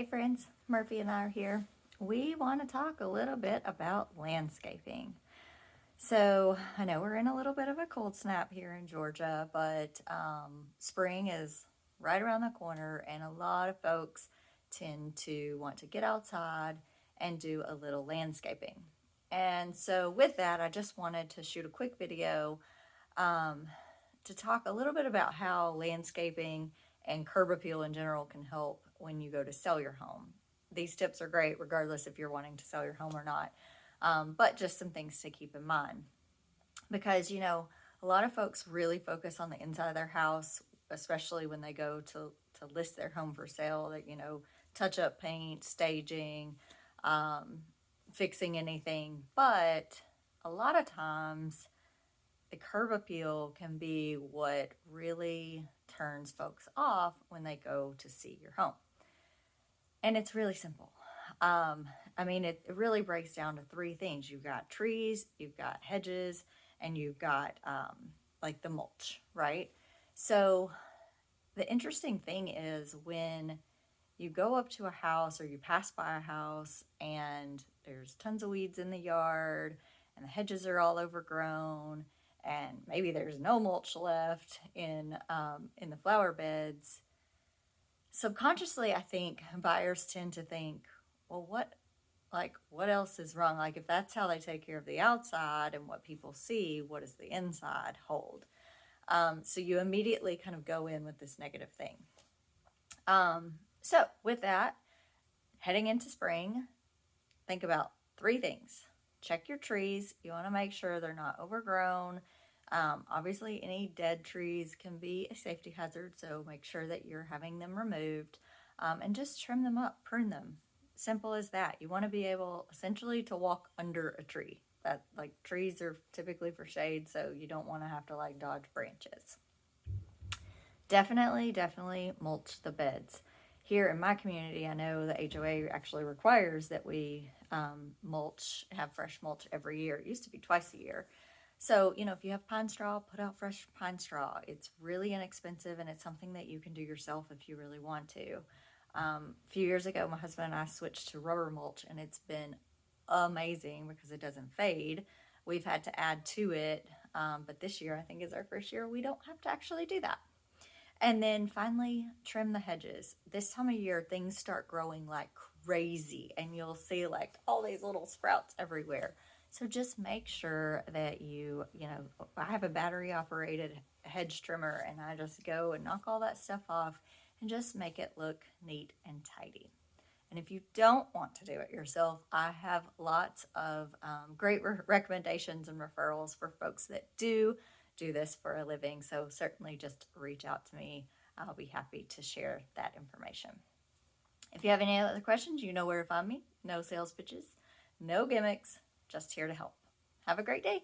Hey friends, Murphy and I are here. We want to talk a little bit about landscaping. So, I know we're in a little bit of a cold snap here in Georgia, but spring is right around the corner, and a lot of folks tend to want to get outside and do a little landscaping. And so, with that, I just wanted to shoot a quick video um, to talk a little bit about how landscaping and curb appeal in general can help when you go to sell your home. These tips are great regardless if you're wanting to sell your home or not, but just some things to keep in mind. Because, a lot of folks really focus on the inside of their house, especially when they go to list their home for sale, that, touch up paint, staging, um, fixing anything. But a lot of times, the curb appeal can be what really turns folks off when they go to see your home. And it's really simple. It really breaks down to three things. You've got trees, you've got hedges, and you've got like the mulch, right? So the interesting thing is when you go up to a house or you pass by a house and there's tons of weeds in the yard and the hedges are all overgrown and maybe there's no mulch left in the flower beds. Subconsciously, I think buyers tend to think, well, what else is wrong? Like, if that's how they take care of the outside and what people see, what does the inside hold? So you immediately kind of go in with this negative thing. So with that, heading into spring, think about three things. Check your trees. You want to make sure they're not overgrown. Obviously, any dead trees can be a safety hazard, so make sure that you're having them removed, and just trim them up, prune them. Simple as that. You want to be able essentially to walk under a tree. That, like, trees are typically for shade, so you don't want to have to like dodge branches. Definitely mulch the beds. Here in my community, I know the HOA actually requires that we have fresh mulch every year. It used to be twice a year. So, if you have pine straw, put out fresh pine straw. It's really inexpensive and it's something that you can do yourself if you really want to. A few years ago, my husband and I switched to rubber mulch, and it's been amazing because it doesn't fade. We've had to add to it, but this year I think is our first year we don't have to actually do that. And then finally, trim the hedges. This time of year, things start growing like crazy, and you'll see like all these little sprouts everywhere. So just make sure that I have a battery operated hedge trimmer, and I just go and knock all that stuff off and just make it look neat and tidy. And if you don't want to do it yourself, I have lots of great recommendations and referrals for folks that do this for a living. So certainly just reach out to me. I'll be happy to share that information. If you have any other questions, you know where to find me. No sales pitches, no gimmicks, just here to help. Have a great day.